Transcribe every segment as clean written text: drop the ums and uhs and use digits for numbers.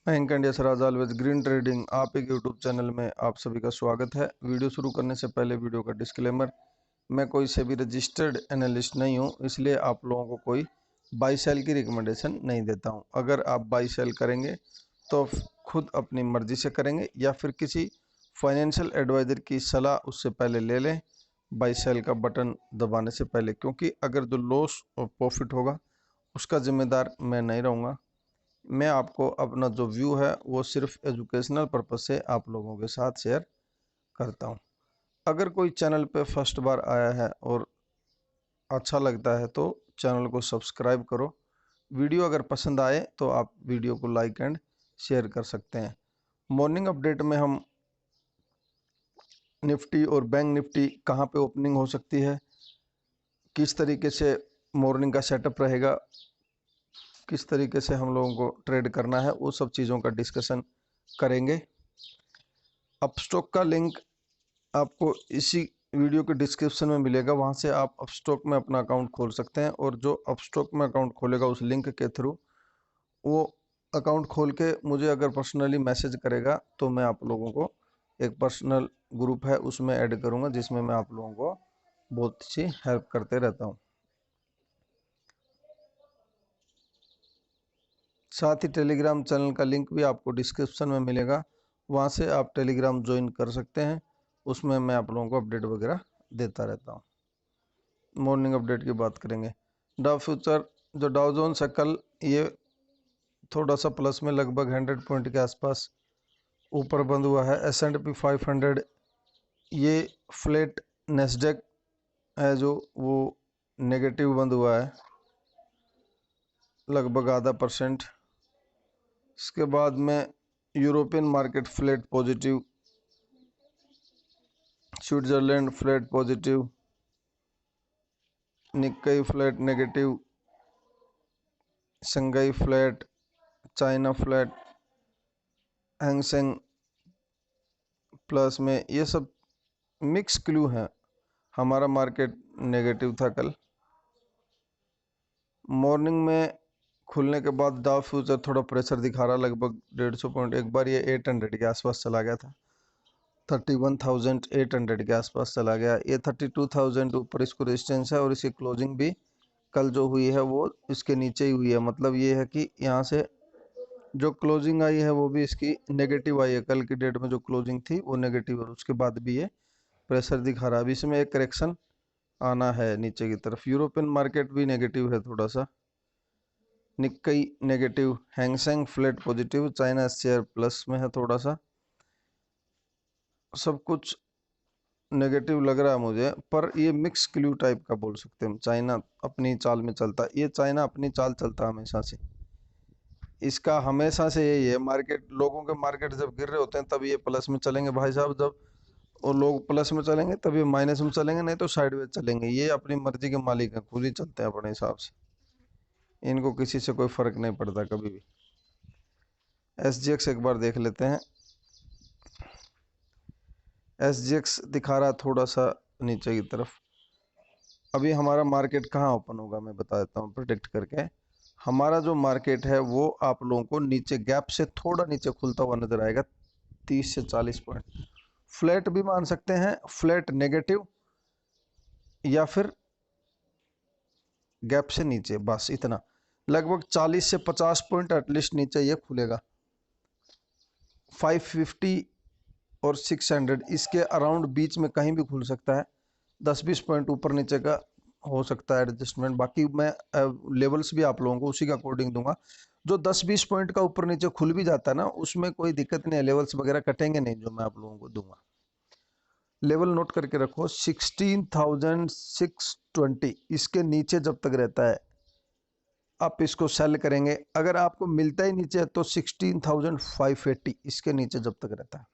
Bank India सराज always green trading आप एक यूट्यूब चैनल में आप सभी का स्वागत है। वीडियो शुरू करने से पहले वीडियो का डिस्क्लेमर, मैं कोई से भी रजिस्टर्ड एनालिस्ट नहीं हूं, इसलिए आप लोगों को कोई बाई सेल की रिकमेंडेशन नहीं देता हूं। अगर आप बाई सेल करेंगे तो खुद अपनी मर्जी से करेंगे या फिर किसी फाइनेंशियल एडवाइज़र की सलाह उससे पहले ले लें बाई सेल का बटन दबाने से पहले, क्योंकि अगर जो लॉस और प्रॉफिट होगा उसका जिम्मेदार मैं नहीं रहूँगा। मैं आपको अपना जो व्यू है वो सिर्फ एजुकेशनल पर्पज से आप लोगों के साथ शेयर करता हूं। अगर कोई चैनल पे फर्स्ट बार आया है और अच्छा लगता है तो चैनल को सब्सक्राइब करो। वीडियो अगर पसंद आए तो आप वीडियो को लाइक एंड शेयर कर सकते हैं। मॉर्निंग अपडेट में हम निफ्टी और बैंक निफ्टी कहाँ पे ओपनिंग हो सकती है, किस तरीके से मॉर्निंग का सेटअप रहेगा, किस तरीके से हम लोगों को ट्रेड करना है, वो सब चीज़ों का डिस्कशन करेंगे। अपस्टॉक का लिंक आपको इसी वीडियो के डिस्क्रिप्शन में मिलेगा, वहां से आप अपस्टॉक में अपना अकाउंट खोल सकते हैं। और जो अपस्टॉक में अकाउंट खोलेगा उस लिंक के थ्रू वो अकाउंट खोल के मुझे अगर पर्सनली मैसेज करेगा तो मैं आप लोगों को एक पर्सनल ग्रुप है उसमें ऐड करूंगा, जिसमें मैं आप लोगों को बहुत सी हेल्प करते रहता हूं। साथ ही टेलीग्राम चैनल का लिंक भी आपको डिस्क्रिप्शन में मिलेगा, वहाँ से आप टेलीग्राम ज्वाइन कर सकते हैं। उसमें मैं आप लोगों को अपडेट वगैरह देता रहता हूँ। मॉर्निंग अपडेट की बात करेंगे। डाउ फ्यूचर जो डाउ जोन्स है कल ये थोड़ा सा प्लस में लगभग 100 पॉइंट के आसपास ऊपर बंद हुआ है। S&P 500 ये फ्लैट, नेस्डेक है जो वो नेगेटिव बंद हुआ है लगभग ½ %। इसके बाद में European market flat positive, Switzerland flat positive, Nikkei flat negative, Shanghai flat, China flat, Hang Seng plus में। ये सब मिक्स क्लू हैं। हमारा मार्केट नेगेटिव था कल। मॉर्निंग में खुलने के बाद डाउ फ्यूचर थोड़ा प्रेशर दिखा रहा, लगभग 150 पॉइंट। एक बार ये 800 के आसपास चला गया था, 31,800 के आसपास चला गया। ये 32,000 ऊपर इसको रेजिस्टेंस है और इसकी क्लोजिंग भी कल जो हुई है वो इसके नीचे ही हुई है। मतलब ये है कि यहाँ से जो क्लोजिंग आई है वो भी इसकी नेगेटिव आई है। कल की डेट में जो क्लोजिंग थी वो नेगेटिव है, उसके बाद भी ये प्रेशर दिखा रहा है। अभी इसमें एक करेक्शन आना है नीचे की तरफ। यूरोपियन मार्केट भी नेगेटिव है थोड़ा सा, Nikkei negative, Hang Seng flat positive, China share plus में है थोड़ा सा। सब कुछ नेगेटिव लग रहा है मुझे, पर ये मिक्स क्लू टाइप का बोल सकते हैं हम। चाइना अपनी चाल में चलता, ये चाइना अपनी चाल चलता हमेशा से, इसका हमेशा से यही है। मार्केट, लोगों के मार्केट जब गिर रहे होते हैं तब ये प्लस में चलेंगे भाई साहब, जब और लोग प्लस में चलेंगे तब ये माइनस में चलेंगे, नहीं तो साइडवेज चलेंगे। ये अपनी मर्जी के मालिक हैं, खुद ही चलते हैं अपने हिसाब से, इनको किसी से कोई फर्क नहीं पड़ता कभी भी। SGX एक बार देख लेते हैं। SGX दिखा रहा थोड़ा सा नीचे की तरफ। अभी हमारा मार्केट कहाँ ओपन होगा मैं बता देता हूँ प्रिडिक्ट करके। हमारा जो मार्केट है वो आप लोगों को नीचे गैप से थोड़ा नीचे खुलता हुआ नजर आएगा, 30 से 40 पॉइंट। फ्लैट भी मान सकते हैं, फ्लैट नेगेटिव, या फिर गैप से नीचे, बस इतना। लगभग 40 से 50 पॉइंट एटलीस्ट नीचे ये खुलेगा। 550 और 600 इसके अराउंड बीच में कहीं भी खुल सकता है। 10-20 पॉइंट ऊपर नीचे का हो सकता है एडजस्टमेंट। बाकी मैं लेवल्स भी आप लोगों को उसी का अकॉर्डिंग दूंगा। जो 10-20 पॉइंट का ऊपर नीचे खुल भी जाता है ना, उसमें कोई दिक्कत नहीं है, लेवल्स वगैरह कटेंगे नहीं जो मैं आप लोगों को दूंगा। लेवल नोट करके रखो, 16,620 इसके नीचे जब तक रहता है आप इसको सेल करेंगे। अगर आपको मिलता ही नीचे है तो 16,580 इसके नीचे जब तक रहता है।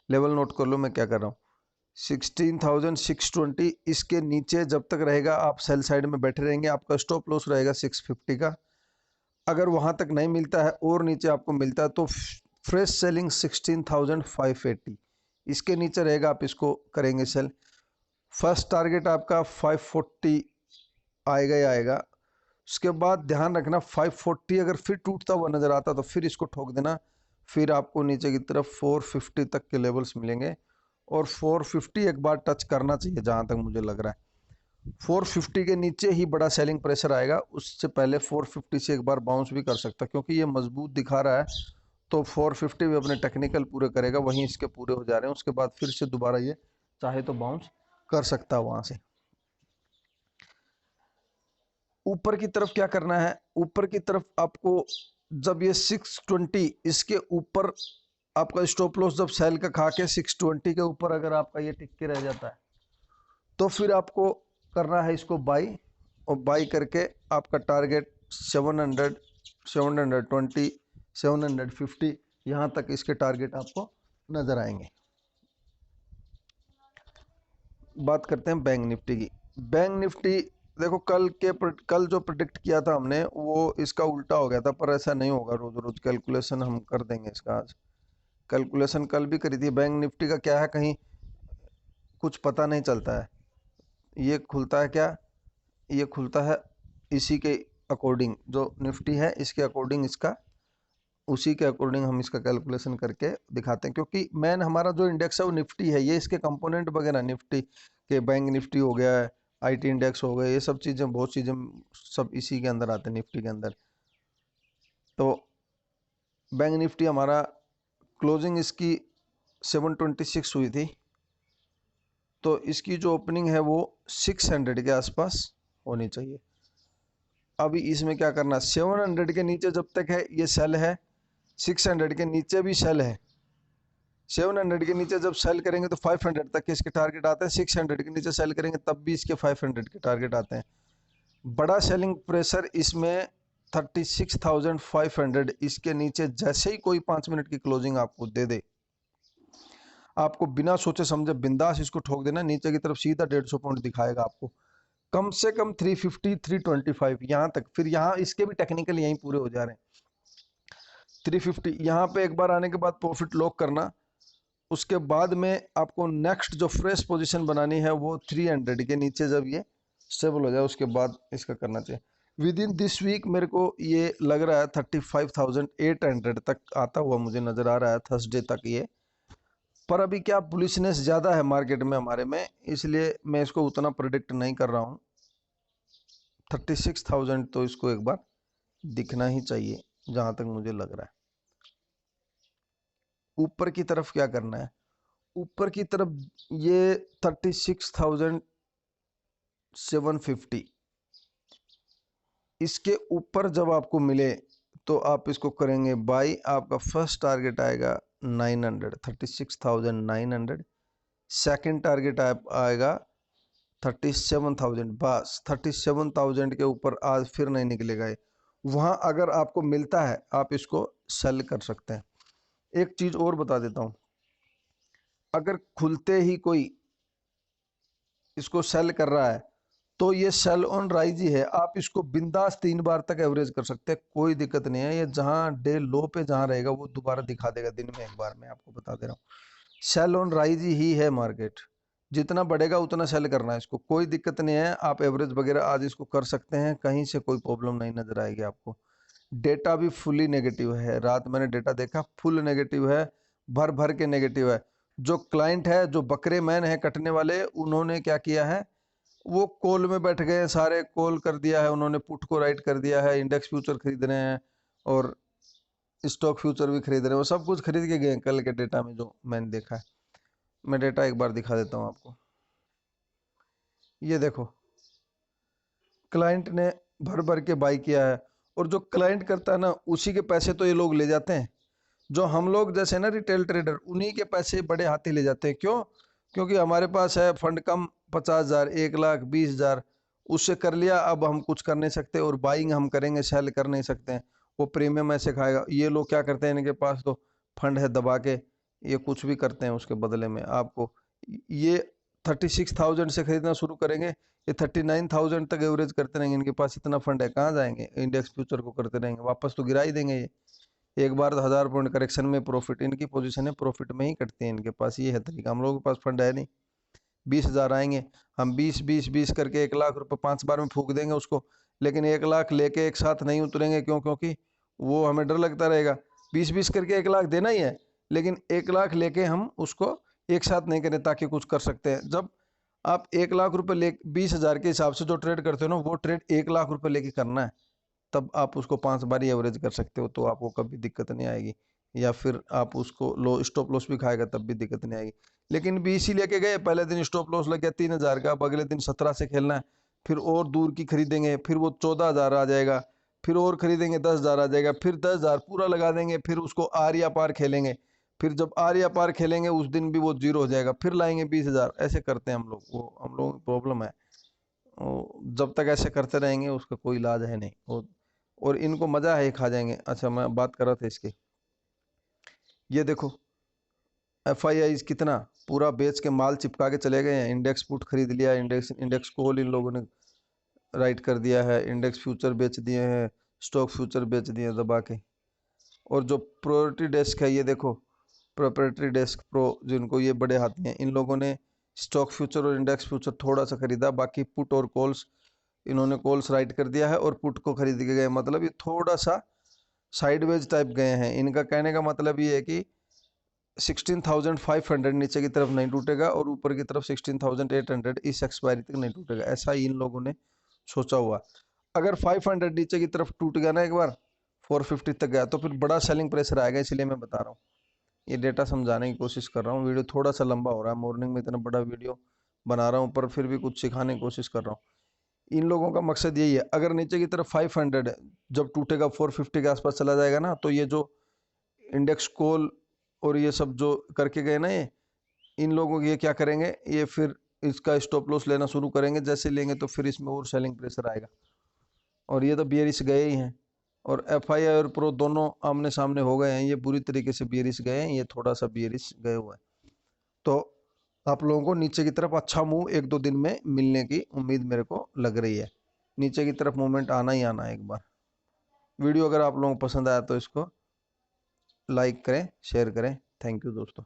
लेवल नोट कर लो मैं क्या कर रहा हूँ। 16,620 इसके नीचे जब तक रहेगा आप सेल साइड में बैठे रहेंगे। आपका स्टॉप लॉस रहेगा 650 का। अगर वहां तक नहीं मिलता है और नीचे आपको मिलता है तो फ्रेश सेलिंग 16,580 इसके नीचे रहेगा, आप इसको करेंगे सेल। फर्स्ट टारगेट आपका 540 आएगा ही आएगा। उसके बाद ध्यान रखना 540 अगर फिर टूटता हुआ नजर आता तो फिर इसको ठोक देना। फिर आपको नीचे की तरफ 450 तक के लेवल्स मिलेंगे और 450 एक बार टच करना चाहिए जहां तक मुझे लग रहा है। 450 के नीचे ही बड़ा सेलिंग प्रेशर आएगा, उससे पहले 450 से एक बार बाउंस भी कर सकता है, क्योंकि ये मजबूत दिखा रहा है तो 450 भी अपने टेक्निकल पूरे करेगा, वहीं इसके पूरे हो जा रहे हैं। उसके बाद फिर से दोबारा ये चाहे तो बाउंस कर सकता है वहां से। ऊपर की तरफ क्या करना है, ऊपर की तरफ आपको जब ये 620 इसके ऊपर आपका स्टॉप लॉस जब सेल का खा के 620 के ऊपर अगर आपका ये टिक के रह जाता है तो फिर आपको करना है इसको बाई, और बाई करके आपका टारगेट 700, 720, 750 यहाँ तक इसके टारगेट आपको नजर आएंगे। बात करते हैं बैंक निफ्टी की। बैंक निफ्टी देखो कल जो प्रिडिक्ट किया था हमने वो इसका उल्टा हो गया था, पर ऐसा नहीं होगा। रोज रोज कैलकुलेशन हम कर देंगे इसका। आज कैलकुलेशन कल भी करी थी। बैंक निफ्टी का क्या है, कहीं कुछ पता नहीं चलता है। ये खुलता है क्या, ये खुलता है इसी के अकॉर्डिंग, जो निफ्टी है इसके अकॉर्डिंग, इसका उसी के अकॉर्डिंग हम इसका कैलकुलेशन करके दिखाते हैं। क्योंकि मेन हमारा जो इंडेक्स है वो निफ्टी है, ये इसके कंपोनेंट वगैरह निफ्टी के, बैंक निफ्टी हो गया है, आईटी इंडेक्स हो गए, ये सब चीज़ें, बहुत चीज़ें सब इसी के अंदर आते हैं, निफ्टी के अंदर। तो बैंक निफ्टी हमारा क्लोजिंग इसकी 726 हुई थी, तो इसकी जो ओपनिंग है वो 600 के आसपास होनी चाहिए। अभी इसमें क्या करना, 700 के नीचे जब तक है ये सेल है, 600 के नीचे भी सेल है। 700 के नीचे जब सेल करेंगे तो 500 तक के इसके टारगेट आते हैं, 600 के नीचे सेल करेंगे तब भी इसके 500 के टारगेट आते हैं। बड़ा सेलिंग प्रेशर इसमें 36,500, इसके नीचे जैसे ही कोई 5 मिनट की क्लोजिंग आपको दे दे, आपको बिना सोचे समझे बिंदास इसको ठोक देना। नीचे की तरफ सीधा 150 पॉइंट दिखाएगा आपको, कम से कम 350, 325 यहाँ तक। फिर यहाँ इसके भी टेक्निकल यहीं पूरे हो जा रहे हैं। 350 यहाँ पे एक बार आने के बाद प्रॉफिट लॉक करना। उसके बाद में आपको नेक्स्ट जो फ्रेश पोजीशन बनानी है वो 300 के नीचे जब ये स्टेबल हो जाए उसके बाद इसका करना चाहिए। विद इन दिस वीक मेरे को ये लग रहा है 35,800 तक आता हुआ मुझे नज़र आ रहा है, थर्सडे तक ये। पर अभी क्या बुलिशनेस ज़्यादा है मार्केट में हमारे में, इसलिए मैं इसको उतना प्रिडिक्ट नहीं कर रहा हूँ। 36,000 तो इसको एक बार दिखना ही चाहिए जहाँ तक मुझे लग रहा है। ऊपर की तरफ क्या करना है, ऊपर की तरफ ये 36,750 इसके ऊपर जब आपको मिले तो आप इसको करेंगे बाई। आपका फर्स्ट टारगेट आएगा 900, 36,900। सेकंड टारगेट आएगा 37,000। बस 37,000 के ऊपर आज फिर नहीं निकलेगा ये। वहाँ अगर आपको मिलता है आप इसको सेल कर सकते हैं। एक चीज़ और बता देता हूँ, अगर खुलते ही कोई इसको सेल कर रहा है तो ये सेल ऑन राइज ही है, आप इसको बिंदास 3 बार तक एवरेज कर सकते हैं, कोई दिक्कत नहीं है। ये जहां डे लो पे जहां रहेगा वो दोबारा दिखा देगा दिन में एक बार, मैं आपको बता दे रहा हूँ। सेल ऑन राइज ही है मार्केट, जितना बढ़ेगा उतना सेल करना है इसको, कोई दिक्कत नहीं है। आप एवरेज वगैरह आज इसको कर सकते हैं, कहीं से कोई प्रॉब्लम नहीं नजर आएगी आपको। डेटा भी फुली नेगेटिव है, रात मैंने डेटा देखा फुल नेगेटिव है, भर भर के नेगेटिव है। जो क्लाइंट है, जो बकरे मैन है कटने वाले, उन्होंने क्या किया है, वो कॉल में बैठ गए सारे, कॉल कर दिया है उन्होंने, पुट को राइट कर दिया है, इंडेक्स फ्यूचर खरीद रहे हैं और स्टॉक फ्यूचर भी खरीद रहे हैं, वो सब कुछ खरीद के गए कल के डेटा में जो मैंने देखा है। मैं डेटा एक बार दिखा देता हूँ आपको। ये देखो, क्लाइंट ने भर भर के बाई किया है, और जो क्लाइंट करता है ना उसी के पैसे तो ये लोग ले जाते हैं। जो हम लोग जैसे ना रिटेल ट्रेडर, उन्हीं के पैसे बड़े हाथी ले जाते हैं। क्यों? क्योंकि हमारे पास है फंड कम, 50,000, 1,00,000, 20,000, उससे कर लिया, अब हम कुछ कर नहीं सकते, और बाइंग हम करेंगे सेल कर नहीं सकते हैं, वो प्रीमियम ऐसे खाएगा। ये लोग क्या करते हैं, इनके पास तो फंड है दबा के, ये कुछ भी करते हैं उसके बदले में आपको। ये 36,000 से खरीदना शुरू करेंगे, ये 39,000 तक एवरेज करते रहेंगे। इनके पास इतना फंड है, कहाँ जाएंगे, इंडेक्स फ्यूचर को करते रहेंगे, वापस तो गिरा ही देंगे ये। एक बार तो 1,000 पॉइंट करेक्शन में प्रॉफिट, इनकी पोजीशन है प्रॉफिट में ही कटती है इनके पास, ये है तरीका। हम लोगों के पास फंड है नहीं, 20,000 आएंगे, हम 20 20 20 करके 1,00,000 रुपये 5 बार में फूक देंगे उसको, लेकिन 1 लाख लेके एक साथ नहीं उतरेंगे। क्यों? क्योंकि वो हमें डर लगता रहेगा। 20-20 करके 1 लाख देना ही है, लेकिन 1 लाख लेके हम उसको एक साथ नहीं करें ताकि कुछ कर सकते हैं। जब आप 1 लाख रुपए ले 20,000 के हिसाब से जो ट्रेड करते हो ना, वो ट्रेड 1 लाख रुपए लेके करना है, तब आप उसको 5 बार ही एवरेज कर सकते हो, तो आपको कभी दिक्कत नहीं आएगी। या फिर आप उसको लो स्टॉप लॉस भी खाएगा तब भी दिक्कत नहीं आएगी। लेकिन 20 ही लेके गए, पहले दिन स्टॉप लॉस लग गया 3,000 का, अब अगले दिन 17 से खेलना है, फिर और दूर की खरीदेंगे, फिर वो 14,000 आ जाएगा, फिर और खरीदेंगे 10,000 आ जाएगा, फिर 10,000 पूरा लगा देंगे, फिर उसको आर या पार खेलेंगे, फिर जब आर या पार खेलेंगे उस दिन भी वो जीरो हो जाएगा, फिर लाएंगे 20,000। ऐसे करते हैं हम लोग, वो हम लोगों की प्रॉब्लम है। जब तक ऐसे करते रहेंगे उसका कोई इलाज है नहीं। और इनको मजा है, खा जाएंगे। अच्छा, मैं बात कर रहा था इसकी, ये देखो FII कितना पूरा बेच के माल चिपका के चले गए हैं। इंडेक्स पुट खरीद लिया, इंडेक्स कॉल इन लोगों ने राइट कर दिया है, इंडेक्स फ्यूचर बेच दिए हैं, स्टॉक फ्यूचर बेच दिए हैं दबा के। और जो प्रोprietary डेस्क है, ये देखो प्रोprietary डेस्क प्रो, जिनको ये बड़े हाथी हैं, इन लोगों ने स्टॉक फ्यूचर और इंडेक्स फ्यूचर थोड़ा सा खरीदा, बाकी पुट और कॉल्स इन्होंने कॉल्स राइट कर दिया है और पुट को खरीद के गए। मतलब ये थोड़ा सा साइडवेज टाइप गए हैं। इनका कहने का मतलब ये है कि 16,500 नीचे की तरफ नहीं टूटेगा और ऊपर की तरफ 16,800 इस एक्सपायरी तक नहीं टूटेगा, ऐसा ही इन लोगों ने सोचा हुआ। अगर 500 नीचे की तरफ टूट गया ना एक बार, 450 तक गया, तो फिर बड़ा सेलिंग प्रेशर आएगा। इसलिए मैं बता रहा हूँ, ये डेटा समझाने की कोशिश कर रहा हूँ। वीडियो थोड़ा सा लंबा हो रहा है, मॉर्निंग में इतना बड़ा वीडियो बना रहा हूँ, पर फिर भी कुछ सिखाने की कोशिश कर रहा हूँ। इन लोगों का मकसद यही है, अगर नीचे की तरफ 500 जब टूटेगा, 450 के आसपास चला जाएगा ना, तो ये जो इंडेक्स कॉल और ये सब जो करके गए ना, ये इन लोगों ये क्या करेंगे, ये फिर इसका स्टॉप लॉस लेना शुरू करेंगे। जैसे लेंगे तो फिर इसमें और सेलिंग प्रेशर आएगा। और ये तो बियरिश गए ही हैं, और FI और प्रो दोनों आमने सामने हो गए हैं। ये बुरी तरीके से बियरिश गए हैं, ये थोड़ा सा बियरिश गए हुए हैं। तो आप लोगों को नीचे की तरफ अच्छा मूव 1-2 दिन में मिलने की उम्मीद मेरे को लग रही है। नीचे की तरफ मूवमेंट आना ही आना है एक बार। वीडियो अगर आप लोगों को पसंद आया तो इसको लाइक करें, शेयर करें। थैंक यू दोस्तों।